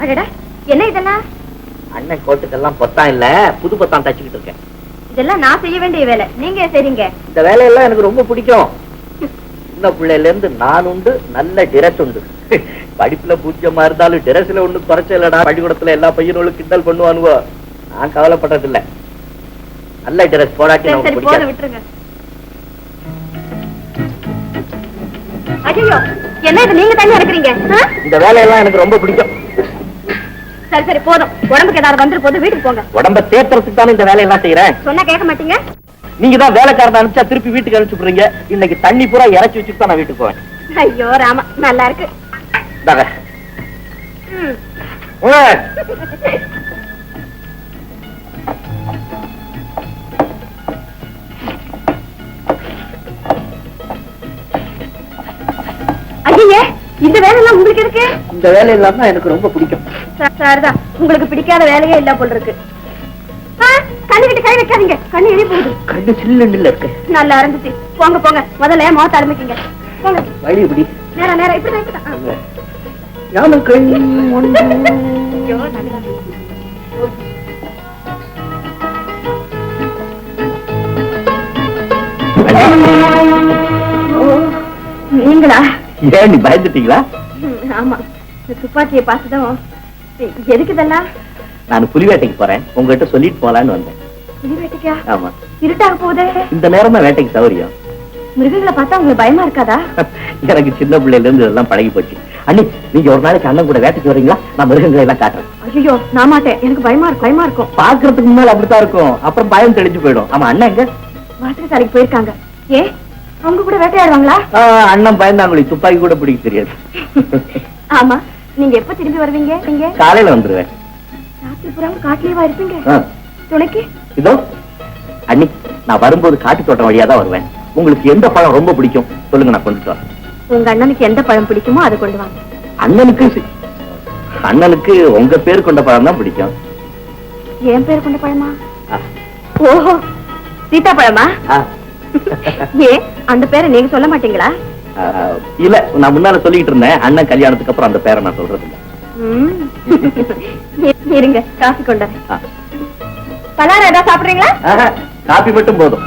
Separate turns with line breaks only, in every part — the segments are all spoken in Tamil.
அடடா, என்ன இதெல்லாம்?
அண்ணன் கோட்டுக்கெல்லாம் பொத்தான் இல்ல, புது பொத்தான் தச்சுக்கிட்டு இருக்கேன்.
இதெல்லாம் நான் செய்ய வேண்டிய வேலை, நீங்க செய்றீங்க.
இந்த வேலையெல்லாம் எனக்கு ரொம்ப பிடிக்கும். சின்ன பிள்ளையில இருந்து நான் உண்டு, நல்ல டிரஸ் உண்டு. படிப்புல பூஜ்யமா இருந்தாலும் டிரஸ்ல ஒண்ணு குறைச்ச இல்லடா. பள்ளிக்கூடத்துல எல்லா பையனும் கிண்டல் பண்ணுவானுவோ, நான் கவலைப்படுறது இல்ல. நல்ல டிரஸ் போடாட்டி
விட்டுருங்க. ஐயோ, என்ன இது நீங்க தனியா இருக்கிறீங்க?
இந்த வேலையெல்லாம் எனக்கு ரொம்ப பிடிக்கும்.
சரி சரி போதும், உடம்புக்கு ஏதாவது வந்துரு போது வீட்டுக்கு போங்க.
உடம்ப தேத்துறதுக்கு தானே இந்த வேலையெல்லாம் செய்யறேன்.
சொன்னா கேட்க மாட்டீங்க.
நீங்க தான் வேலைக்காரன் அனுப்பிச்சா திருப்பி வீட்டுக்கு அனுப்பிச்சுடுறீங்க. இன்னைக்கு தண்ணி பூரா இறச்சி வச்சுட்டு தான் நான் வீட்டுக்கு போவேன்.
ஐயோ ராமா, நல்லா இருக்கு. ஐயே, இந்த வேலையெல்லாம் உங்களுக்கு இருக்கு?
இந்த வேலையெல்லாம் தான் எனக்கு ரொம்ப பிடிக்கும்.
சார்தான், உங்களுக்கு பிடிக்காத வேலையே இல்ல போல இருக்கு. கண்ணுகிட்ட கை வைக்காதீங்க, கண்ணு எரிய போகுது.
கண்ணு சில்லுன்னு இருக்கு.
நல்லா இருந்துச்சு. போங்க போங்க, முதல்ல மோத்த ஆரம்பிக்கீங்க. போங்க.
வழி இப்படி
நேரா நேரா இப்படி
யானும் கண்
நீங்களா?
ஏன் நீ பயந்துட்டீங்களா?
ஆமா, துப்பாக்கியை பார்த்துதான். எதுக்கு இதெல்லாம்?
நான் புலி வேட்டைக்கு போறேன், உங்ககிட்ட சொல்லிட்டு போலான்னு வந்தேன்.
புலி வேட்டைக்கா?
ஆமா.
இருட்டாக போகுதே.
இந்த நேரம் தான் வேட்டைக்கு சௌரியம்.
மிருகங்களை பார்த்தா உங்களுக்கு பயமா இருக்காதா?
எனக்கு சின்ன பிள்ளைல இருந்து இதெல்லாம் பழகி போச்சு. அண்ணி, நீங்க ஒரு நாளைக்கு அண்ணன் கூட வேட்டைக்கு வரீங்களா? நான் மிருகங்களை எல்லாம் காட்டுறேன்.
ஐயோ, நான் மாட்டேன், எனக்கு பயமா இருக்கும்.
பாக்குறதுக்கு முன்னால அப்படித்தான் இருக்கும், அப்புறம் பயம் தெளிஞ்சு போயிடும். ஆமா, அண்ணன் எங்க?
வாசகசாலைக்கு போயிருக்காங்க. ஏ, அவங்க கூட வேட்டையாடுவாங்களா?
அண்ணன் பயந்தாங்களே, துப்பாக்கி கூட பிடிக்க தெரியாது.
ஆமா, நீங்க எப்ப திரும்பி வருவீங்க? நீங்க
காலையில வந்துருவேன்.
ராத்திரி புறம் காட்டுலயேவா இருப்பீங்க? துணைக்கு
இதோ அண்ணி, நான் வரும்போது காட்டு தோட்டம் வழியா தான் வருவேன். உங்களுக்கு எந்த பழம் ரொம்ப பிடிக்கும் சொல்லுங்க, நான் கொண்டுட்டு வரேன்.
உங்க அண்ணனுக்கு எந்த பழம் பிடிக்குமோ அதை கொண்டு வாங்க.
அண்ணனுக்கு உங்க பேர் கொண்ட பழம் தான் பிடிக்கும்.
என் பேர் கொண்ட பழமா? ஓஹோ, சீதா பழமா? ஏ, அந்த பேரை நீங்க சொல்ல மாட்டீங்களா?
இல்ல, நான் முன்னால சொல்லிட்டு இருந்தேன். அண்ணன் கல்யாணத்துக்கு அப்புறம் அந்த பேரை நான் சொல்றது இல்ல.
இருங்க, காஃபி கொண்டாரு. பலாரம் ஏதாவது சாப்பிடுறீங்களா?
காபி மட்டும் போதும்.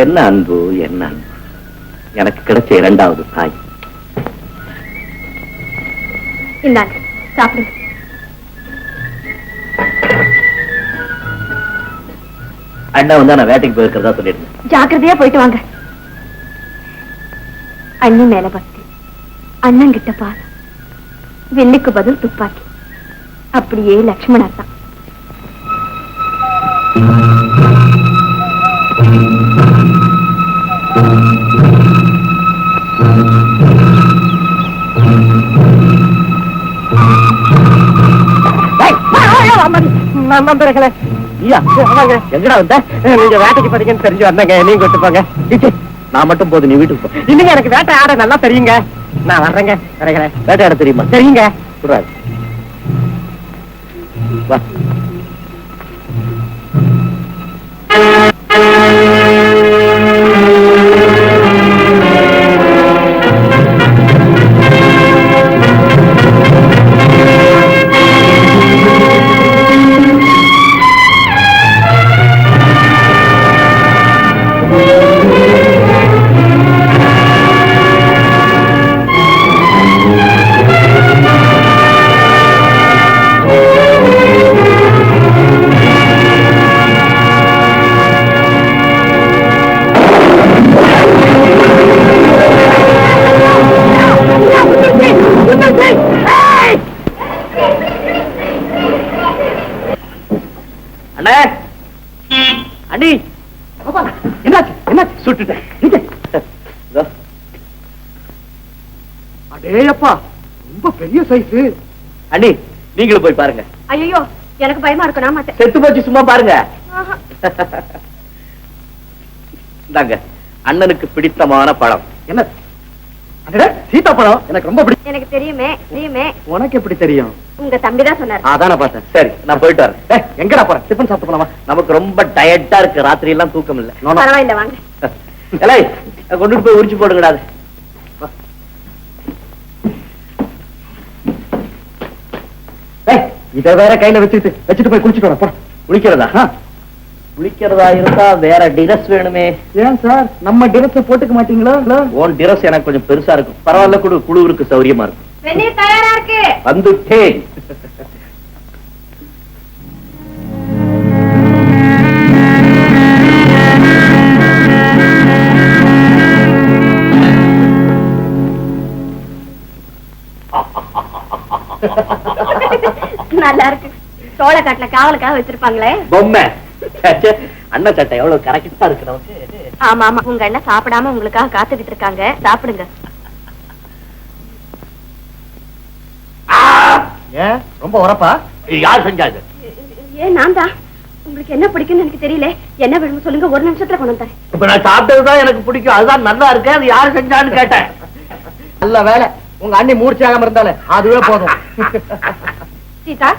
என்ன அன்பு, என்ன அன்பு, எனக்கு கிடைச்ச இரண்டாவது தாய்.
இந்தாங்க, சாப்பிடுங்க.
அண்ணா வந்து நான் வேட்டைக்கு போயிருக்கிறதா சொல்லிருந்தேன்.
ஜாக்கிரதையா போயிட்டு வாங்க. அண்ணி மேல பக்தி, அண்ணன் கிட்ட பாசம், வெள்ளிக்கு பதில் துப்பாக்கி, அப்படியே லட்சுமணர் தான்.
எங்கடா வந்த? நீங்க வேட்டைக்கு போறீங்கன்னு தெரிஞ்சு வந்தங்க. நீங்க விட்டு போங்க. நான் மட்டும் போது, நீ வீட்டுக்கு போ. இல்லைங்க, எனக்கு வேட்டை ஆட நல்லா தெரியுங்க. நான் வர்றேங்க. வேட்டை ஆட தெரியுமா? தெரியுங்க. வா. ரொம்ப பெரிய சைஸ். அண்ணி, நீங்களும் போய் பாருங்க.
ஐயோ, எனக்கு பயமா இருக்கு, நான் மாட்டேன்.
செத்து போச்சு, சும்மா பாருங்க. இந்தாங்க, அண்ணனுக்கு பிடித்தமான பழம். என்ன? சீதா பழம் எனக்கு ரொம்ப பிடிக்கும்.
எனக்கு தெரியுமே.
உனக்கு எப்படி தெரியும்?
உங்க தம்பி தான் சொன்னார்.
அதான பார்த்தேன். சரி, நான் போயிட்டு வரேன். எங்கடா போறேன்? டிஃபன் சாப்பிட்டு போலாமா? நமக்கு ரொம்ப டயர்டா இருக்கு, ராத்திரி எல்லாம் தூக்கம் இல்ல.
பரவாயில்ல, வாங்க.
கொண்டுட்டு போய் உரிச்சு போடுங்கடா. இதை வேற கையில வச்சுட்டு போய் குளிச்சுட்டு வர. குளிக்கிறதா? குளிக்கிறதா இருந்தா வேற டிரஸ் வேணுமே. ஏன் சார் நம்ம டிரஸ் போட்டுக்க மாட்டீங்களா? உன் டிரஸ் எனக்கு கொஞ்சம் பெருசா இருக்கும். பரவாயில்ல, குழுவுக்கு சௌரியமா இருக்கும்.
தயாரா இருக்கு.
வந்துட்டேன்.
நல்லா இருக்கு. சோளக்காட்டுல காவலுக்காக வச்சிருப்பாங்களே
பொம்மை. அண்ணா சட்டை எவ்வளவு கரெக்டா இருக்கு நமக்கு.
ஆமா ஆமா, உங்க அண்ணன் சாப்பிடாம உங்களுக்காக காத்துக்கிட்டு இருக்காங்க. சாப்பிடுங்க.
ஏன் ரொம்ப உரப்பா? யார் செஞ்சாது?
ஏன் நான் தான். உங்களுக்கு என்ன பிடிக்கும்னு எனக்கு தெரியல. என்ன வேணும்னு சொல்லுங்க, ஒரு நிமிஷத்துல கொண்டு வந்தேன்.
இப்ப நான் சாப்பிட்டதுதான் எனக்கு பிடிக்கும். அதுதான் நல்லா இருக்கு. அது யாரு செஞ்சான்னு கேட்டேன். நல்ல வேலை உங்க அண்ணி மூர்ச்சியாகாம இருந்தாலே அதுவே போதும்.
சீதா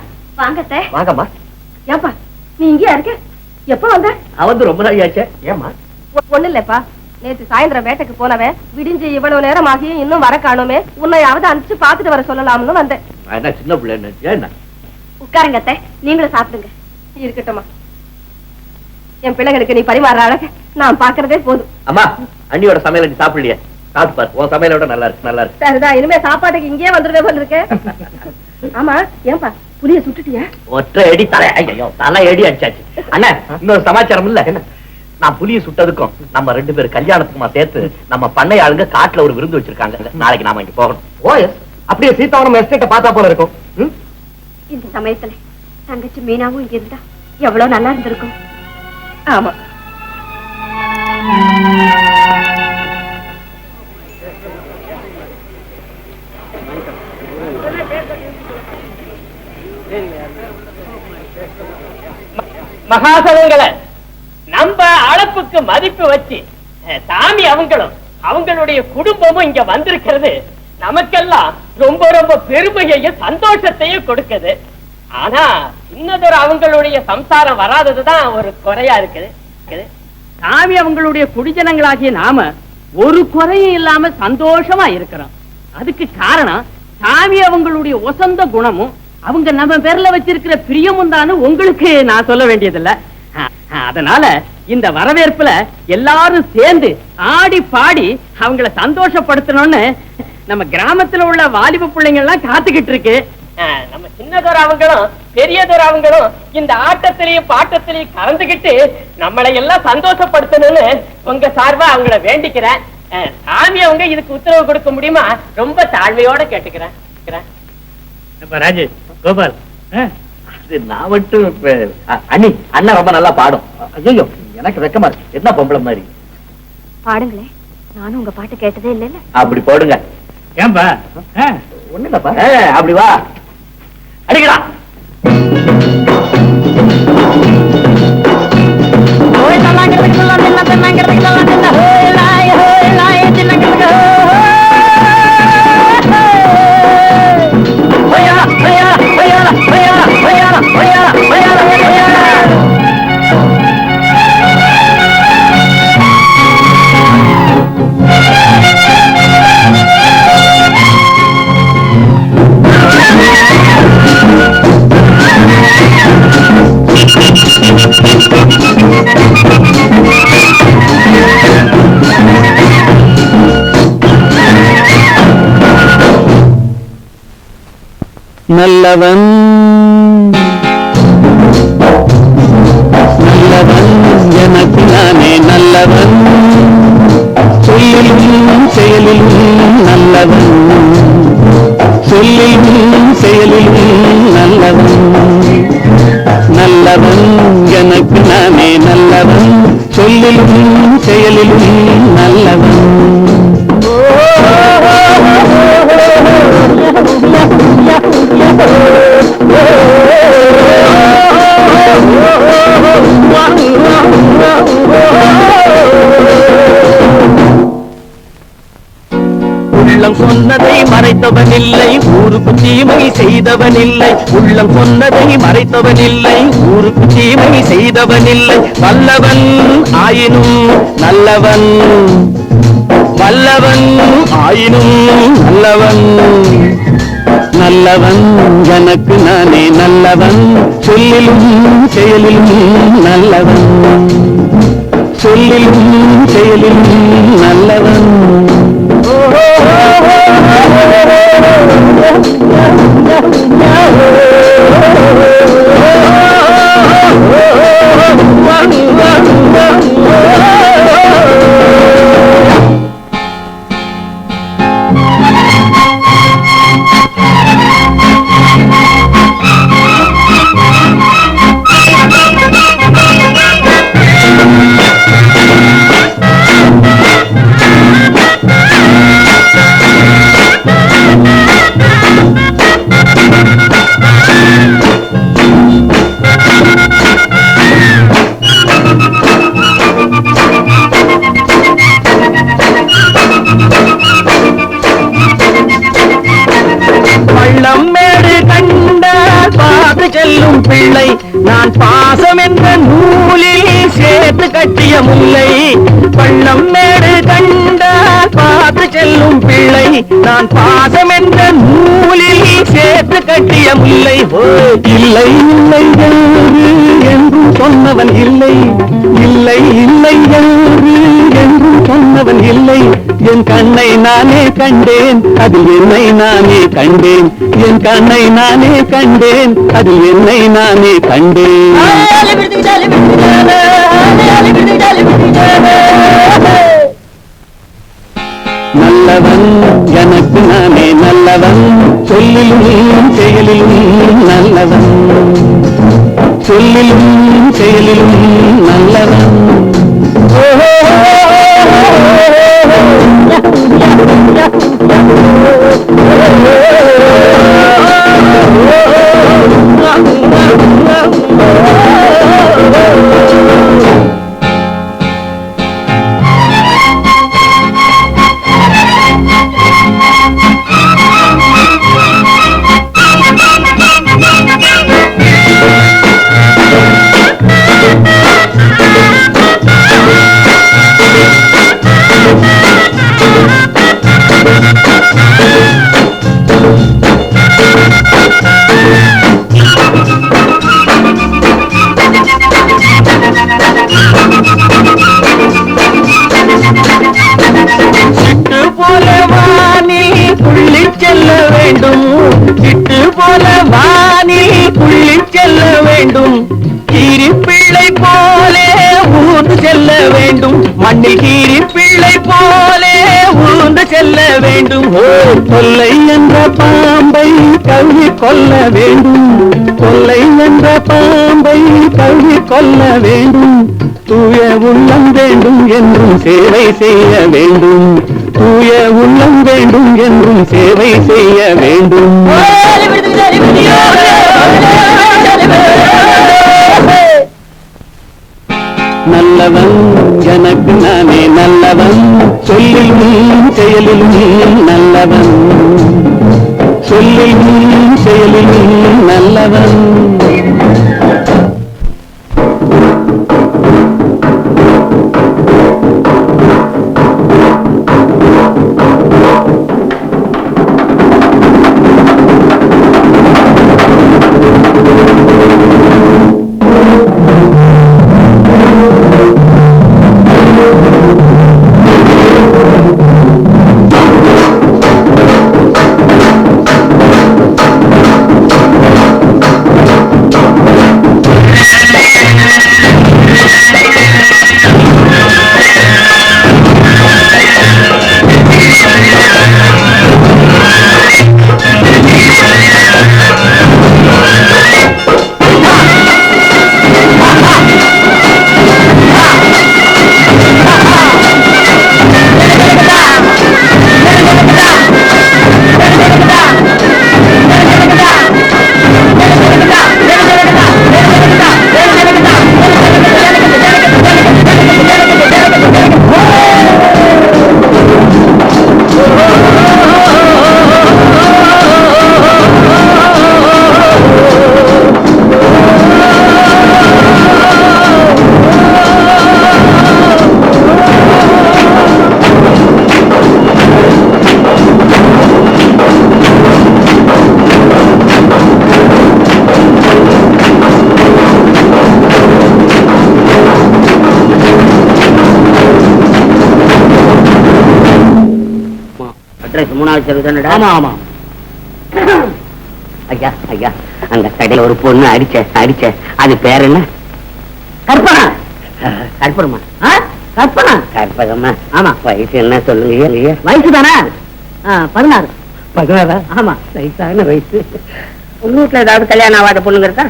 வாங்கத்த.
வாங்கம்மா.
ஏப்பா நீ இங்கேயா இருக்க? எப்ப வந்த?
அவந்து ரொம்ப நாள் ஆச்சே. ஏமா?
ஒண்ணு இல்லப்பா, நேத்து சாயந்தரம் வேட்டைக்கு போனவன் விடிஞ்சு இவ்வளவு நேரம் ஆகி இன்னும் வர காணுமே, உன்னையாவது அனுப்பிச்சு பாத்துட்டு வர சொல்லலாம்னு வந்தேன்.
என்ன சின்ன பிள்ளை என்ன?
உட்காருங்க அத்தை, நீங்களும் சாப்பிடுங்க. இருக்கட்டும்மா, என் பிள்ளைகளுக்கு நீ பரிமாற அழக நான் பாக்குறதே போதும்.
அம்மா, அண்ணியோட சமையல நீ சாப்பிடலையே? சாப்பிட்டு பாரு, உன் சமையலோட நல்லா இருக்கு. நல்லா இருக்கு.
சரிதான், இனிமே சாப்பாட்டுக்கு இங்கேயே வந்துருவே போல இருக்கு. ஆமா ஏன்பா புளிய சுட்டுட்டியா?
ஒற்றை அடி தலை. ஐயோ, தலை அடி அடிச்சாச்சு. அண்ணா, இன்னொரு சமாச்சாரம் இல்ல. நான் புளிய சுட்டதுக்கும் நம்ம 2 பேரும் கல்யாணத்துக்குமா சேர்த்து நம்ம பண்ணை ஆளுங்க காட்டுல ஒரு விருந்து வச்சிருக்காங்க. நாளைக்கு நாம இங்க போகணும். ஓஎஸ், அப்படியே சீதாவனம் எஸ்டேட்ட பார்த்தா போல இருக்கும்.
இந்த சமயத்துல தங்கச்சி மீனாவும் இங்க இருந்தா எவ்வளவு நல்லா இருந்திருக்கும். ஆமா.
மகாசனங்களை நம்ம அளப்புக்கு மதிப்பு வச்சு சாமி அவங்களும் அவங்களுடைய குடும்பமும் இங்க வந்திருக்கிறது நமக்கெல்லாம் ரொம்ப ரொம்ப பெருமையையும் சந்தோஷத்தையும் கொடுக்குது. ஆனா சின்னதொரு அவங்களுடைய சம்சாரம் வராததுதான் ஒரு குறையா இருக்குது. சாமி அவங்களுடைய குடிஜனங்களாகிய நாம ஒரு குறையும் இல்லாம சந்தோஷமா இருக்கிறோம். அதுக்கு காரணம் சாமி அவங்களுடைய ஒசந்த குணமும் அவங்க நம்ம பேர்ல வச்சிருக்கிற பிரியமும் தானு உங்களுக்கு நான் சொல்ல வேண்டியதில்லை. அதனால இந்த வரவேற்புல எல்லாரும் சேர்ந்து ஆடி பாடி அவங்கள சந்தோஷப்படுத்தணும்னு நம்ம கிராமத்துல உள்ள வாலிப பிள்ளைங்க எல்லாம் காத்துக்கிட்டு இருக்கு. நம்ம சின்னதொரு அவங்களும் பெரியதொரு அவங்களும் இந்த ஆட்டத்திலையும் பாட்டத்திலையும் கலந்துகிட்டு நம்மளை எல்லாம் சந்தோஷப்படுத்தணும்னு உங்க சார்பா அவங்கள வேண்டிக்கிறேன். சாமி அவங்க இதுக்கு உத்தரவு கொடுக்க முடியுமா? ரொம்ப தாழ்மையோட கேட்டுக்கிறேன்.
ராஜு, கோபால், நான் மட்டும் அண்ணி அண்ணா ரொம்ப நல்லா பாடும். ஐயோ, எனக்கு வெக்கமா இருக்கு. என்ன பொம்பளை மாதிரி
பாடுங்களே, நானும் உங்க பாட்டு கேட்டதே இல்ல.
அப்படி போடுங்க. ஏன்பா? ஒண்ணு இல்லப்பா. அப்படி வா, அடிக்கடா.
நல்லவன் நல்லவன் எனக்கு நானே நல்லவன், சொல்லிலும் செயலிலும் நல்லவன், சொல்லிலும் செயலிலும் நல்லவன், நல்லவன் எனக்கு நானே நல்லவன், சொல்லிலும் செயலிலும் நல்லவன். உள்ளம் சொன்னதை மறைத்தவன் இல்லை, ஊருக்கு தீமை செய்தவன் இல்லை. உள்ளம் சொன்னதை மறைத்தவன் இல்லை, ஊருக்கு தீமை செய்தவன் இல்லை. வல்லவன் ஆயினும் நல்லவன், வல்லவன் ஆயினும் நல்லவன், நல்லவன் எனக்கு நானே நல்லவன், சொல்லிலும் செயலிலும் நல்லவன், சொல்லிலும் செயலிலும் நல்லவன். பள்ளம்மேடு கண்டால் பார்த்து செல்லும் பிள்ளை, நான் பாசம் என்ற நூலில் சேர்த்து கட்டிய முல்லை. பள்ளம்மேடு கண்டால் பார்த்து செல்லும் பிள்ளை, நான் பாசம் என்ற நூலில் சேர்த்து கட்டிய முல்லை. இல்லை இல்லை என்று சொன்னவன் இல்லை, இல்லை இல்லை என்று சொன்னவன் இல்லை. என் கண்ணை நானே கண்டேன், அதில் என்னை நானே கண்டேன். என் கண்ணை நானே கண்டேன், அதில் என்னை நானே கண்டேன். நல்லவன் எனக்கு நானே நல்லவன், சொல்லிலும் செயலிலும் நல்லவன், சொல்லிலும் செயலிலும் நல்லவன். சிட்டு போல வானில் புள்ளி செல்ல வேண்டும், கீரி பிள்ளை போலே ஊர்ந்து செல்ல வேண்டும், மண்ணில் கீரி பிள்ளை போலே ஊர்ந்து செல்ல வேண்டும். தொல்லை என்ற பாம்பை கல்வி கொள்ள வேண்டும், தொல்லை என்ற பாம்பை கல்வி கொள்ள வேண்டும். தூய உள்ளம் வேண்டும் என்றும் சேவை செய்ய வேண்டும், தூய உள்ளம் வேண்டும் என்றும் சேவை செய்ய வேண்டும். நல்லவன் எனக்கு நானே நல்லவன், சொல்லிலும் செயலிலும் நல்லவன், சொல்லிலும் செயலிலும் நல்லவன்.
அட்ரஸ் 3வது தெரு தானடா?
ஆமா ஆமா.
ஐயா ஐயா, அந்த கடையில ஒரு பொண்ணு அடிச்ச அது பேர் என்ன? கற்பனா. கற்பகமா? கற்பனா? கற்பகமா. ஆமா. வயசு என்ன சொல்லுங்க? வயசு தானே? 16. 16? ஆமா, வயசான வயசு. உங்க வீட்டுல ஏதாவது கல்யாணம் ஆகாத பொண்ணுங்க இருக்கா?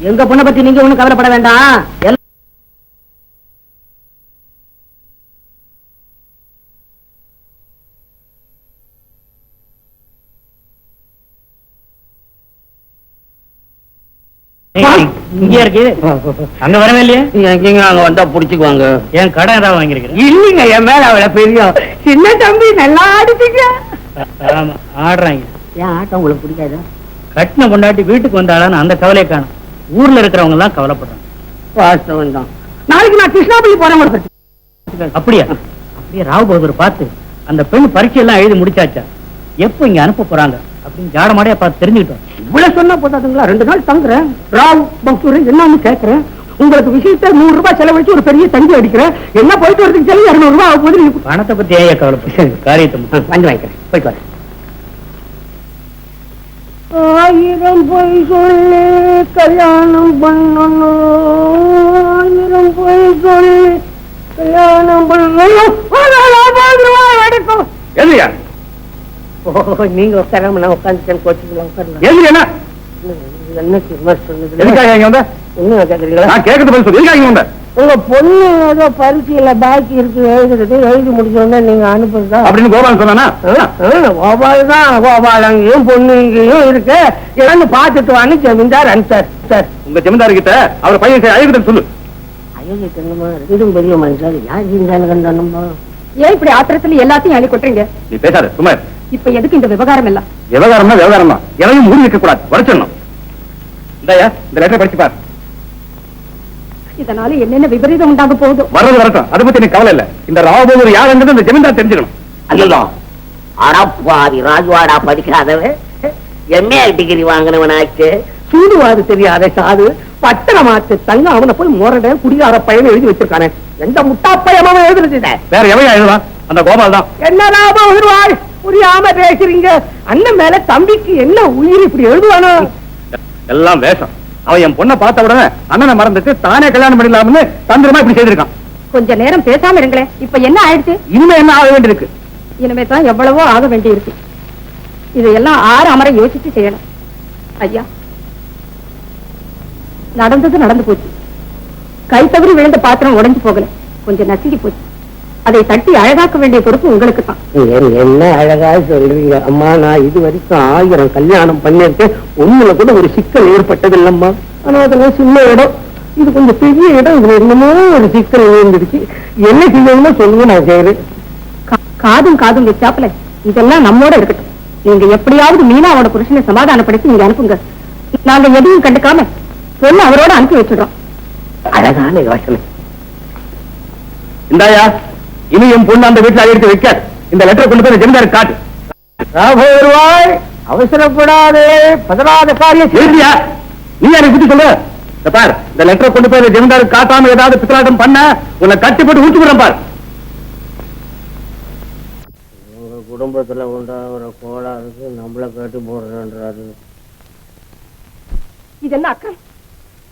எங்க பொண்ணை பத்தி நீங்க ஒண்ணும் கவலைப்பட வேண்டாம்.
இங்க இருக்கு, அங்க வரவே இல்லையா?
எங்க அங்க வந்தா புடிச்சுக்குவாங்க.
என் கடன் ஏதாவது வாங்கிருக்கிறேன்?
இல்லைங்க, என் மேல அவளை பெரிய சின்ன தம்பி நல்லா ஆடுச்சுங்க.
ஆமா, ஆடுறாங்க.
ஏன் ஆட்டம் உங்களுக்கு பிடிக்காதா?
கட்டின கொண்டாட்டி வீட்டுக்கு வந்தாளான்னு அந்த கவலையை காணும். ஊர்ல இருக்கிறவங்க எல்லாம் கவலைப்படுறாங்க.
வாஸ்தவம் தான். நாளைக்கு நான் கிருஷ்ணாபுரி போறேன்.
அப்படியா? அப்படியே ராவ் பகதூர் பார்த்து அந்த பெண் பரீட்சை எல்லாம் எழுதி முடிச்சாச்சா, எப்ப இங்க அனுப்ப போறாங்க அப்படின்னு ஜாடமாடையா பார்த்து தெரிஞ்சுக்கிட்டோம்.
இவ்வளவு சொன்னா போதாதுங்களா? 2 நாள் தங்குறேன். ராவ் பக்தூர் என்னன்னு கேட்கிறேன். உங்களுக்கு விஷயத்த 100 ரூபாய் செலவழிச்சு ஒரு பெரிய தங்கி அடிக்கிறேன். என்ன போயிட்டு வரதுக்கு செலவு 200 ரூபாய் ஆகும்போது
பணத்தை பத்தி ஏன் கவலைப்பட்டு காரியத்தை
வந்து வாங்கிக்கிறேன். போயிட்டு வரேன். 1000 பொய் சொல்லி கல்யாணம் பண்ணணும், 1000 பொய் சொல்லி கல்யாணம் பண்ணணும்.
எதுயா?
நீங்க உட்காராம நான் உட்காந்துட்டேன். கோச்சிங்களா? உட்காரலாம்.
எது என்ன
என்ன சொன்னது?
எதுக்காக இங்க வந்த?
ஒண்ணும் கேக்குறீங்களா?
நான் கேட்கறது பதில் சொல்லு. எதுக்காக இங்க வந்த?
உங்க பொண்ணு ஏதோ பரீட்சையில பாக்கி இருக்கு, எழுதி முடிச்சோடனே நீங்க அனுப்புறதா
அப்படின்னு கோபால் சொன்னானா?
கோபால் தான். கோபால் அங்கேயும் பொண்ணு இங்கேயும் இருக்கு, என்னன்னு பாத்துட்டு வான்னு ஜமீன்தார் அனுப்பிச்சார். சார்,
உங்க ஜமீன்தார் கிட்ட அவர் பையன் அழகுன்னு சொல்லு.
அயோக்கிய கண்ணமா, 2 பெரிய மனுஷன் யார் ஜீந்தாலும் கண்டனமா?
ஏன் இப்படி ஆத்திரத்துல எல்லாத்தையும் அள்ளி கொட்டுறீங்க?
நீ பேசாத, சும்மா.
இப்ப எதுக்கு இந்த விவகாரம் எல்லாம்?
விவகாரம்னா விவகாரம் தான். எதையும் மூடி வைக்க கூடாது, வரைச்சிடணும். இந்தாயா, இந்த லெட்டரை படிச்சு பாரு.
இதனால என்னென்ன விபரீதம் உண்டாக போகுது?
வர்றது வரட்டும், அதை பத்தி எனக்கு கவலை இல்ல. இந்த ராவபோதர் யாருன்றது இந்த ஜமீன்தார் தெரிஞ்சுக்கணும்.
ஐயோ, அடப்பாதி ராஜ்வாடா படிக்காதவன், எம்ஏ டிகிரி வாங்கினவனாச்சு, சூடுவாது தெரியாத சாது, பட்டணமாச்சு தங்க அவனை போய் முரட குடிகார பையன் எழுதி வச்சிருக்கானே. எந்த முட்டா பையனும் எழுதுறது?
வேற எவையா எழுதலாம்? அந்த கோபால் தான்.
என்ன லாபம் உருவாய்? புரியாம பேசுறீங்க. அண்ணன் மேல தம்பிக்கு என்ன உயிர் இப்படி எழுதுவானோ?
எல்லாம் வேஷம். அவன் என் பொண்ணை பார்த்த உடனே அண்ணனை மறந்துட்டு தானே கல்யாணம் பண்ணிடலாம்னு தந்திரமா இப்படி செய்திருக்கான்.
கொஞ்ச நேரம் பேசாம இருங்களேன். இப்ப என்ன ஆயிடுச்சு?
இனிமே என்ன ஆக வேண்டியிருக்கு?
இனிமே தான் எவ்வளவோ ஆக வேண்டி இருக்கு. இதையெல்லாம் 6 அமர யோசிச்சு செய்யணும். ஐயா, நடந்தது நடந்து போச்சு. கை தவறி விழுந்த பாத்திரம் உடைஞ்சு போகல, கொஞ்சம் நசுங்கி போச்சு. அதை தட்டி அழகாக்க வேண்டிய பொறுப்பு உங்களுக்கு தான்.
என்ன அழகா சொல்றீங்க அம்மா. நான் இது வரைக்கும் 1000 கல்யாணம் பண்ணிருக்கேன், ஒண்ணுல கூட ஒரு சிக்கல் ஏற்பட்டது இல்லம்மா. ஆனா அதெல்லாம் சின்ன இடம், இது கொஞ்சம் பெரிய இடம். இதுல என்னமோ ஒரு சிக்கல் விழுந்துருச்சு. என்ன செய்யணும்னு சொல்லுங்க, நான் செய்யறேன்.
காதும் காதும் வச்சாப்புல இதெல்லாம் நம்மோட இருக்கட்டும். நீங்க எப்படியாவது மீனாவோட புருஷனை சமாதானப்படுத்தி நீங்க அனுப்புங்க. நாங்க எதையும் கண்டுக்காம பொண்ணு அவரோட அனுப்பி வச்சிடுறோம்.
அழகான யோசனை.
இந்தாயா, இனி என் பொண்ணு அந்த வீட்டுல அழைத்து வைக்க இந்த லெட்டரை கொண்டு போய் ஜமீன்தாருக்கு காட்டு.
ராபோருவாய், அவசரப்படாதே, பதறாத காரியம்
எழுதியா? நீ எனக்கு புத்தி சொல்லு. இந்த பார், இந்த லெட்டரை கொண்டு போய் ஜமீன்தாருக்கு காட்டாம ஏதாவது பித்தலாட்டம் பண்ண உன்னை கட்டி போட்டு ஊற்றி விடுறேன் பார்.
உங்க குடும்பத்துல உண்டாகிற கோளாறுக்கு நம்மள கட்டி போடுறேன்றாரு.
இது என்ன அக்கறை?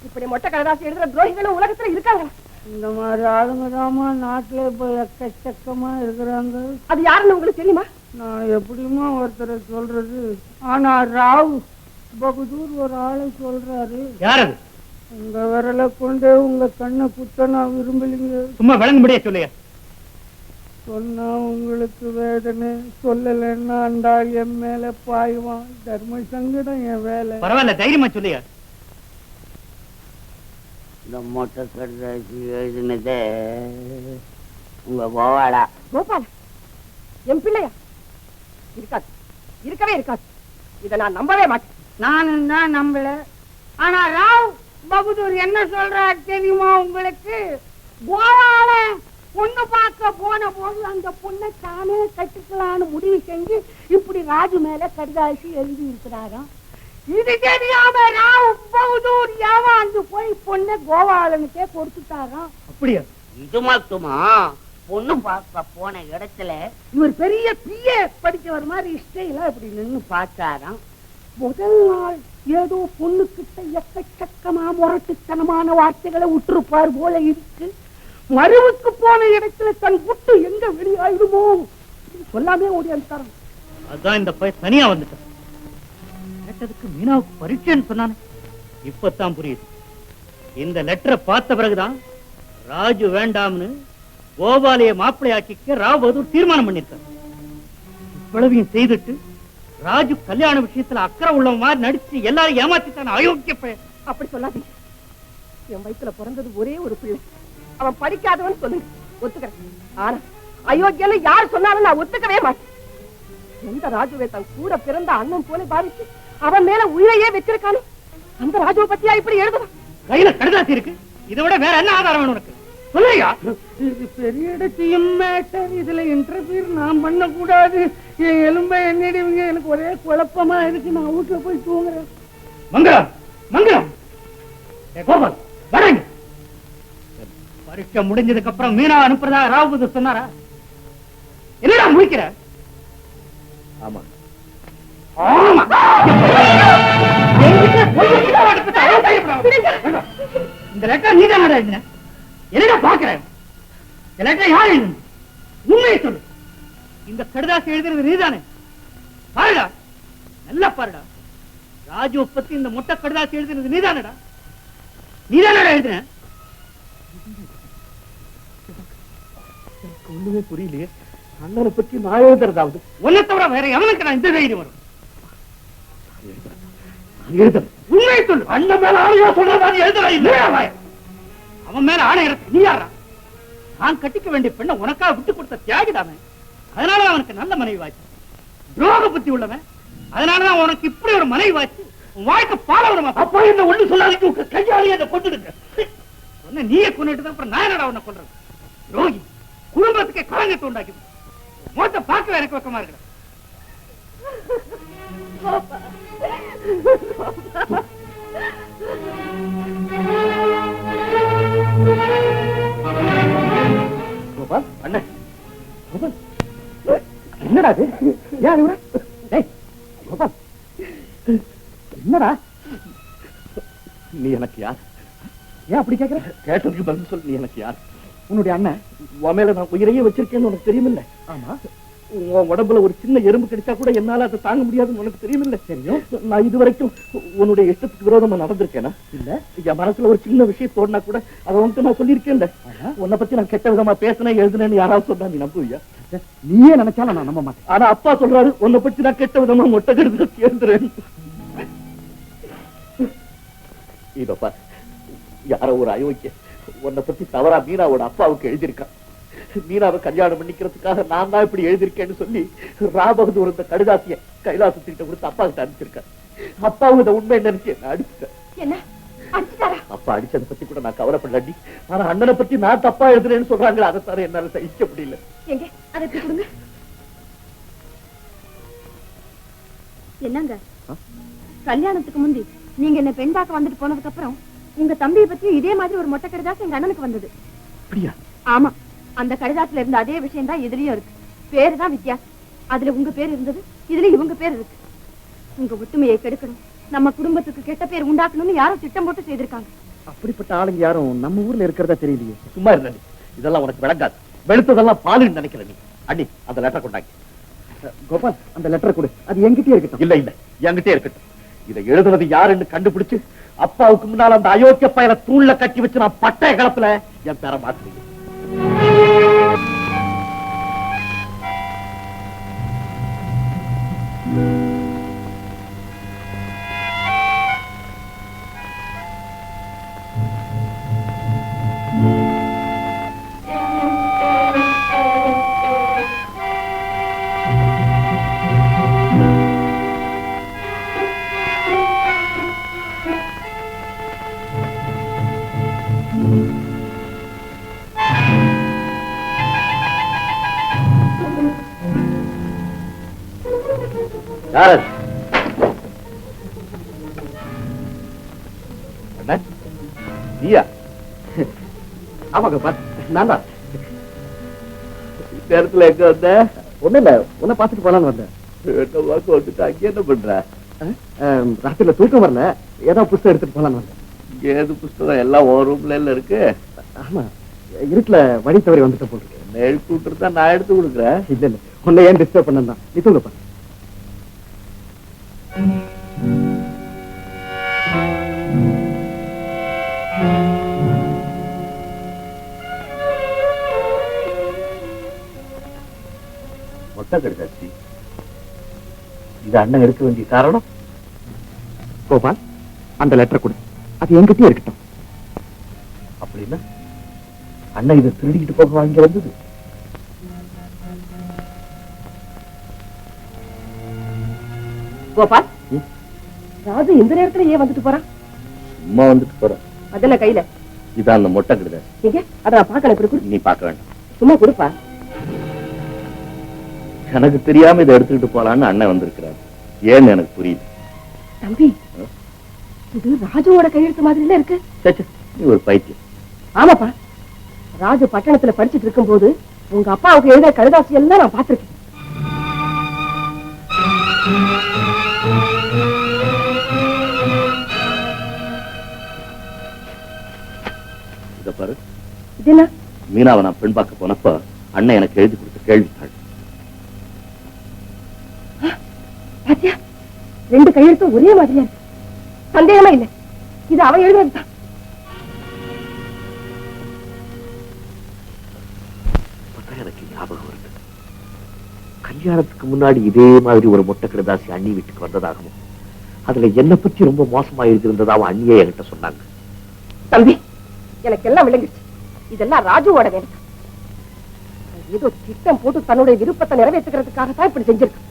இப்படி மொட்டை கடதாசி எழுதுற துரோகிகளும் உலகத்துல இருக்காங்க.
இந்த மாதிரி ஆளுங்க தாமா நாட்டுல இப்ப எக்கச்சக்கமா இருக்கிறாங்க.
அது யாருன்னு உங்களுக்கு தெரியுமா?
நான் எப்படியுமா ஒருத்தரை சொல்றது, ஆனா ராவ் பகதூர் ஒரு ஆளை சொல்றாரு.
யார் அது?
உங்க விரலை கொண்டு உங்க கண்ணை குத்த நான் விரும்பலீங்க.
சும்மா விளங்கும்படியா சொல்லுங்க.
சொன்னா உங்களுக்கு வேதனை, சொல்லலைன்னா அந்த என் மேல பாய்வான். தர்ம சங்கடம் என் வேலை.
பரவாயில்ல, தைரியமா சொல்லுங்க.
இந்த மொட்டை கடைசி எழுதினதே உங்க கோவாடா.
கோபால் என் பிள்ளையா? இருக்காது, இருக்கவே இருக்காது. இதை நான் நம்பவே மாட்டேன்.
நானும் தான் நம்பல. ஆனா ராவ் பகதூர் என்ன சொல்றாரு தெரியுமா உங்களுக்கு? கோவால பொண்ணு பார்க்க போன போது அந்த பொண்ணை தானே கட்டிக்கலான்னு முடிவு செஞ்சு இப்படி ராஜு மேல கடிதாசி எழுதி இருக்கிறாராம். இது தெரியாம ராவ் பகதூர் ஏமாந்து போய் பொண்ணை கோவாலனுக்கே கொடுத்துட்டாராம்.
அப்படியா?
இது மட்டுமா?
பொண்ணு பார்க்க போன இடத்துல
இவர் பெரிய பிஏ படிச்சவர் மாதிரி ஸ்டைலா இப்படி நின்னு பார்த்தாராம். முதல் நாள் ஏதோ பொண்ணுகிட்ட எக்கச்சக்கமா முரட்டுத்தனமான வார்த்தைகளை விட்டுருப்பார் போல இருக்கு. மருவுக்கு போன இடத்துல தன் புட்டு எங்க வெளியாயிடுமோ சொல்லாமே ஓடி அனுப்பிட்டாராம்.
அதான் இந்த பையன் தனியா வந்துட்டான். கேட்டதுக்கு மீனாவுக்கு பரீட்சைன்னு சொன்னானே, இப்பதான் புரியுது. இந்த லெட்டரை பார்த்த பிறகுதான் ராஜு வேண்டாம்னு கோபாலைய மாப்பிள்ளையாக்கிக்க ராவ் பகதூர் தீர்மானம் பண்ணிருக்கார். இவ்வளவையும் செய்துட்டு ராஜு கல்யாண விஷயத்துல அக்கறை உள்ள மாதிரி நடிச்சு எல்லாரும் ஏமாத்திட்டான அயோக்கிய பையன்.
அப்படி சொல்லாதீங்க. என் வயித்துல பிறந்தது ஒரே ஒரு பிள்ளை. அவன் படிக்காதவன் சொல்லுங்க, ஒத்துக்கிறேன். ஆனா அயோக்கியன்னு யார் சொன்னாலும் நான் ஒத்துக்கவே மாட்டேன். எந்த ராஜுவை தன் கூட பிறந்த அண்ணன் போல பாவிச்சு அவன் மேல உயிரையே வச்சிருக்கானோ அந்த ராஜுவை பத்தியா இப்படி எழுதுவான்?
கையில கடுதாசி இருக்கு, இதை விட வேற என்ன ஆதாரம் வேணும் உனக்கு? சொல்லுயா.
இது பெரிய இடத்தையும் மேட்டர். இதுல இன்டர்வியூ நான் பண்ண கூடாது. என் எலும்பை எண்ணிடுவீங்க. எனக்கு ஒரே குழப்பமா இருக்கு. நான் வீட்டுல போய் தூங்குறேன்.
மங்களம் மங்களம் கோபால் வரங்க. பரீட்சை முடிஞ்சதுக்கு அப்புறம் மீனா அனுப்புறதா ராவ் பகதூர் சொன்னாரா? என்னடா முடிக்கிற?
ஆமா
ஆமா. இந்த லெட்டர் நீதான் எழுதின. என்னடா பாக்குறேன்? இந்த லெட்டர் யார் எழுது? உண்மையை சொல்லு. இந்த கடுதாசி எழுதுறது நீதானே? பாருடா, நல்லா பாருடா. ராஜுவை பத்தி இந்த மொட்டை கடுதாசி எழுதுறது நீதானடா? நீதானடா எழுதின?
ஒண்ணுமே புரியலையே. அண்ணனை பத்தி நான் எழுதுறதாவது
ஒன்ன தவிர வேற எவனுக்கு நான் இந்த தைரியம் வரும்?
உண்மையை சொல்லு. அண்ணன் மேல ஆணையா சொல்றதா எழுதுறா இல்லையா?
அவன் மேல ஆணை இருக்கு. நீ யாரா? நான் கட்டிக்க வேண்டிய பெண்ணை உனக்காக விட்டு கொடுத்த தியாகிதாமே. அதனால அவனுக்கு நல்ல மனைவி வாச்சு. துரோக புத்தி உள்ளவன். அதனாலதான் உனக்கு இப்படி ஒரு மனைவி வாச்சு. உன் வாழ்க்கை பால வருமா?
அப்பா என்ன ஒண்ணு சொல்லாதீங்க. கையாளி அதை கொண்டுடுங்க.
உன்னை நீயே கொண்டுட்டு அப்புறம் நான் என்னடா உன்னை கொள்றது? துரோகி. குடும்பத்துக்கே கலங்கத்தை உண்டாக்கி மொத்த பார்க்க எனக்கு பக்கமா இருக்கிற.
கோபால் அண்ணன் கோபால் என்னடா இது? யார் இவர? கோபால் என்னடா? நீ எனக்கு யார்? ஏன் அப்படி கேட்கிற? கேட்டதுக்கு பதில் சொல்லு. நீ எனக்கு யார்? உன்னுடைய அண்ணன். உன் மேல நான் உயிரையே வச்சிருக்கேன்னு உனக்கு தெரியுமில்ல? ஆமா. உன் உடம்புல ஒரு சின்ன எறும்பு கிடைச்சா கூட என்னால அதை தாங்க முடியாதுன்னு உனக்கு தெரியுமில்ல? தெரியும். நான் இதுவரைக்கும் உன்னுடைய இஷ்டத்துக்கு விரோதமா நடந்திருக்கேனா? இல்ல. என் மனசுல ஒரு சின்ன விஷயம் தோணுனா கூட அதை வந்து நான் சொல்லியிருக்கேன்ல. உன்னை பத்தி நான் கெட்ட விதமா பேசினேன் எழுதுனேன்னு யாராவது சொன்னா நீ நம்புவியா? நீயே நினைச்சாலும் நான் நம்ப மாட்டேன். ஆனா அப்பா சொல்றாரு உன்னை பத்தி நான் கெட்ட விதமா மொட்டை கெடுத்து எழுதுறேன். இதப்பா யாரோ ஒரு அயோக்கிய உன்னை பத்தி தவறா மீனாவோட அப்பாவுக்கு எழுதியிருக்கான். மீனாவை கல்யாணம் பண்ணிக்கிறதுக்காக நான் தான் இப்படி எழுதியிருக்கேன்னு சொல்லி ராவ் பகதூர் இந்த கடுதாசிய கைலாசத்திட்ட கொடுத்து அப்பா கிட்ட அனுப்பிச்சிருக்கேன். அப்பாவும் இதை உண்மை நினைச்சு என்ன அடிச்சுட்டேன்.
என்ன அடிச்சுட்டாரா?
அப்பா அடிச்சதை பத்தி கூட நான் கவலைப்படலடி. ஆனா அண்ணனை பத்தி நான் தப்பா எழுதுறேன்னு சொல்றாங்களே அதை தவிர என்னால சகிக்க முடியல.
எங்க அதை கொடுங்க. என்னங்க கல்யாணத்துக்கு முந்தி நீங்க என்ன பெண் பார்க்க வந்துட்டு போனதுக்கு அப்புறம் உங்க தம்பியை பத்தி இதே மாதிரி ஒரு மொட்டை கடிதாசு எங்க அண்ணனுக்கு வந்தது.
அப்படியா?
ஆமா. அந்த கடிதாசுல இருந்த அதே விஷயம் தான் இதுலயும் இருக்கு. பேரு தான் வித்தியாசம். அதுல உங்க பேர் இருந்தது, இதுல இவங்க பேர் இருக்கு. உங்க ஒற்றுமையை கெடுக்கணும், நம்ம குடும்பத்துக்கு கெட்ட பேர் உண்டாக்கணும்னு யாரும் திட்டம் போட்டு செய்திருக்காங்க.
அப்படிப்பட்ட ஆளுங்க யாரும் நம்ம ஊர்ல இருக்கிறதா தெரியலையே. சும்மா இருந்தடி. இதெல்லாம் உனக்கு விளங்காது. வெளுத்ததெல்லாம் பாலுன்னு நினைக்கிற நீ. அண்ணி அந்த லெட்டர் கொண்டாங்க. கோபால் அந்த லெட்டர் கொடு. அது என்கிட்டயே இருக்கட்டும். இல்ல இல்ல என்கிட்டயே இருக்கட்டும். இதை எழுதுனது யாருன்னு கண்டுபிடிச்சு அப்பாவுக்கு முன்னால அந்த அயோக்கிய பயல தூள்ல கட்டி வச்சு நான் பட்டய கலப்புல என் பேரை மாத்துறீங்க. நீயா? ஆமாங்க நான் தான். நேரத்துல எங்க வந்த?
ஒண்ணு இல்ல, உன்னை பாத்துட்டு போலான்னு வந்தேன்.
வாக்கு வந்துட்டு அங்க என்ன பண்ற?
ராத்திரில தூக்கம் வரல, ஏதாவது புத்தகம் எடுத்துட்டு போலான்னு வந்தேன்.
ஏது புஸ்தகம் எல்லாம் ஒரு ரூம்ல இருக்கு.
ஆமா, இருட்டுல வழி தவறி வந்துட்டு போட்டுருக்கேன்.
எழுப்பி விட்டுருந்தா நான் எடுத்து கொடுக்குறேன்.
இல்ல இல்ல, உன்னை ஏன் டிஸ்டர்ப் பண்ணதான், நீ தூங்கப்பா.
மொட்டை கடிதாச்சு இது அண்ணன் எடுக்க வேண்டிய காரணம்?
கோபால், அந்த லெட்டர் கொடு, அது என்கிட்டயே இருக்கட்டும்.
அப்படின்னா அண்ணன் இதை திருடிக்கிட்டு போக வாங்கி வந்தது?
கோபால், ராஜு இந்த நேரத்துல ஏன் வந்துட்டு போறான்?
சும்மா வந்துட்டு போறேன்.
அதென்ன கையில?
இதான் அந்த மொட்டை கடிதாச்சு.
நீங்க அத நான் பாக்கணும். இப்படி கொடு.
நீ பார்க்க வேண்டாம்,
சும்மா கொடுப்பா.
எனக்கு தெரியாம இதை எடுத்துக்கிட்டு போலான்னு அண்ணன் வந்திருக்கிறார். ஏன்னு எனக்கு புரியுது.
தம்பி, இது ராஜுவோட கையெழுத்து மாதிரி இருக்கு.
சச்ச, நீ ஒரு பைத்தியம்.
ஆமாப்பா, ராஜு பட்டணத்துல படிச்சுட்டு இருக்கும் போது உங்க அப்பாவுக்கு எழுத கடிதாசி எல்லாம் நான் பார்த்திருக்கேன்.
இத பாரு,
இது என்ன?
மீனாவை நான் பெண் பார்க்க போனப்ப அண்ணன் எனக்கு எழுதி கொடுத்த கேள்வித்தாள்.
பாத்தியா, ரெண்டு கையெழுத்தும் ஒரே மாதிரியா இருக்கு. சந்தேகமே இல்லை, இது அவன் எழுதுறதுதான்.
எனக்கு ஞாபகம் வருது, கல்யாணத்துக்கு முன்னாடி இதே மாதிரி ஒரு மொட்டை கடிதாசி அண்ணி வீட்டுக்கு வந்ததாகவும் அதுல என்ன பற்றி ரொம்ப மோசமா இருந்திருந்ததாகவும் அண்ணியே என்கிட்ட சொன்னாங்க.
தம்பி, எனக்கு எல்லாம் விளங்குச்சு. இதெல்லாம் ராஜுவோட வேலை. ஏதோ திட்டம் போட்டு தன்னுடைய விருப்பத்தை நிறைவேற்றுக்கிறதுக்காகத்தான் இப்படி செஞ்சிருக்கு.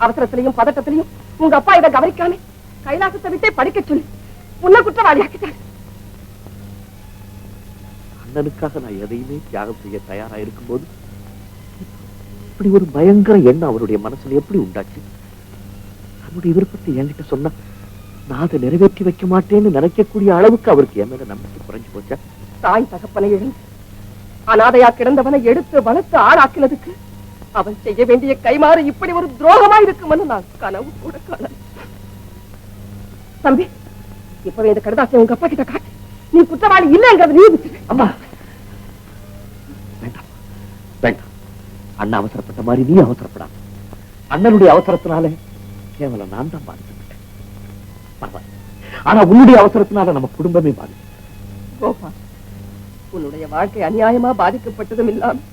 அவசரத்திலையும் பதட்டத்திலையும் உங்க அப்பா இதை கவனிக்காம கைலாசத்தை விட்டே படிக்க சொல்லி உன்னை குற்றவாளி ஆக்கிட்டாரு.
அண்ணனுக்காக நான் எதையுமே தியாகம் செய்ய தயாரா இருக்கும் போது இப்படி ஒரு பயங்கர எண்ணம் அவருடைய மனசுல எப்படி உண்டாச்சு? தன்னுடைய விருப்பத்தை என்கிட்ட சொன்னா நான் அதை நிறைவேற்றி வைக்க மாட்டேன்னு நினைக்கக்கூடிய அளவுக்கு அவருக்கு என் மேல நம்பிக்கை குறைஞ்சு போச்சா?
தாய் தகப்பனை இழந்து அனாதையா கிடந்தவனை எடுத்து வளர்த்து ஆளாக்கினதுக்கு அவன் செய்ய வேண்டிய கைமாறு இப்படி ஒரு துரோகமா இருக்குமென்னு நான் கனவு கூட காண. தம்பி, இப்பவே இந்த கடிதாசியை உங்க அப்பா கிட்ட காட்டு. நீ குற்றவாளி இல்லைங்கிறது நிரூபிச்சு.
அம்மா வேண்டாம் வேண்டாம், அண்ணன் அவசரப்பட்ட மாதிரி நீ அவசரப்படாத. அண்ணனுடைய அவசரத்தினால கேவலம் நான் தான் பாதிக்கப்பட்டேன். பரவாயில்ல, ஆனா உன்னுடைய அவசரத்தினால நம்ம குடும்பமே பாதிக்கும்.
கோபா, உன்னுடைய வாழ்க்கை அநியாயமா பாதிக்கப்பட்டதும் இல்லாம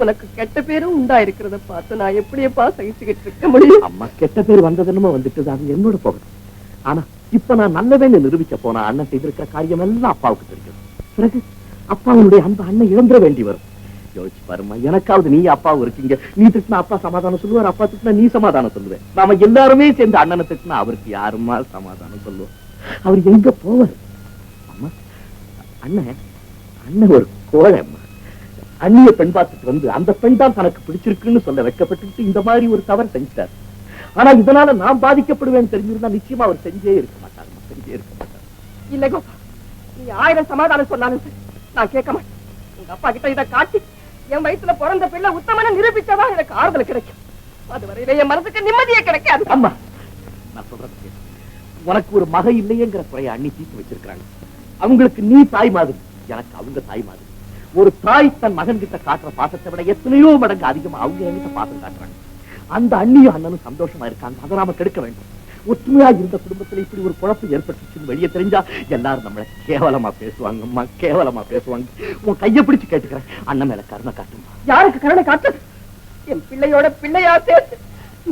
உனக்கு கெட்ட பேரும் உண்டாயிருக்கிறத பார்த்து நான் எப்படியப்பா சகிச்சுக்கிட்டு இருக்க முடியும்?
அம்மா, கெட்ட பேர் வந்ததுன்னு வந்துட்டு அது என்னோட போகணும். ஆனா இப்ப நான் நல்லவேன்னு நிரூபிக்க போனா அண்ணன் செய்திருக்கிற காரியம் எல்லாம் அப்பாவுக்கு தெரியும். பிறகு அப்பாவுடைய அந்த அண்ணன் இழந்துட வேண்டி வரும். யோசிச்சு பாருமா, எனக்காவது நீ அப்பாவும் இருக்கீங்க. நீ திட்டினா அப்பா சமாதானம் சொல்லுவார், அப்பா திட்டினா நீ சமாதானம் சொல்லுவேன். நாம எல்லாருமே சேர்ந்து அண்ணனை திட்டினா அவருக்கு யாருமா சமாதானம் சொல்லுவோம்? அவர் எங்க போவார்? அம்மா, அண்ணன் ஒரு கோழம்மா. அந்நிய பெண் பார்த்துட்டு வந்து அந்த பெண் தான் தனக்கு பிடிச்சிருக்குன்னு சொல்ல வைக்கப்பட்டு இந்த மாதிரி ஒரு தவறு செஞ்சிட்டார். ஆனா இதனால நான் பாதிக்கப்படுவேன்னு தெரிஞ்சிருந்தா நிச்சயமா அவர் செஞ்சே இருக்க மாட்டார்.
இல்ல கோபா, நீ 1000 சமாதானம் சொன்னாலும் சரி, நான் கேட்க மாட்டேன். உங்க அப்பா கிட்ட இதை காட்டி என் வயசுல பிறந்த பிள்ளை உத்தமன நிரூபிச்சாதான் எனக்கு ஆறுதல் கிடைக்கும். அதுவரையில என் மனசுக்கு நிம்மதியே கிடைக்காது.
அம்மா, நான் சொல்றது உனக்கு ஒரு மகை இல்லையேங்கிற குறைய அண்ணி தீர்த்து வச்சிருக்கிறாங்க. அவங்களுக்கு நீ தாய் மாதிரி, எனக்கு அவங்க தாய் மாதிரி. ஒரு தாய் தன் மகன் கிட்ட காட்டுற பாசத்தை விட எத்தனையோ மடங்கு அதிகமா அவங்க என்கிட்ட பாசம் காட்டுறாங்க. அந்த அண்ணியும் அண்ணனும் சந்தோஷமா இருக்காங்க, அதை நாம கெடுக்க வேண்டும். ஒற்றுமையா இருந்த குடும்பத்துல இப்படி ஒரு குழப்பம் ஏற்பட்டுச்சுன்னு வெளியே தெரிஞ்சா எல்லாரும் நம்மள கேவலமா பேசுவாங்க. அம்மா, கேவலமா பேசுவாங்க. உன் கையை பிடிச்சு கேட்டுக்கிறேன், அண்ணன் மேல கருணை காட்டுமா.
யாருக்கு கருணை காட்டு? என் பிள்ளையோட பிள்ளையா சேர்த்து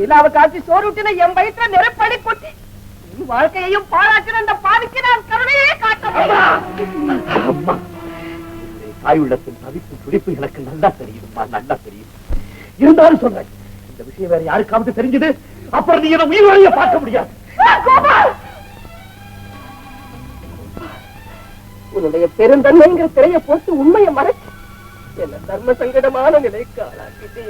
நிலாவை காட்சி சோறுட்டின என் வயிற்றுல நெருப்படி கொட்டி என் வாழ்க்கையையும் பாழாக்கிற அந்த பாவிக்கு நான் கருணையே காட்ட.
தாய் உள்ளத்தின் தவிப்பு துடிப்பு எனக்கு நல்லா தெரியுதுமா, நல்லா தெரியும். இருந்தாலும் சொல்றேன், இந்த விஷயம் வேற யாருக்காவது தெரிஞ்சது அப்புறம் நீ என்ன உயிர் வழிய பார்க்க முடியாது.
உன்னுடைய பெருந்தன்மைங்கிற திரையை போட்டு உண்மையை மறைச்சு என்ன தர்ம சங்கடமான நிலைக்கு ஆளாக்கிட்டே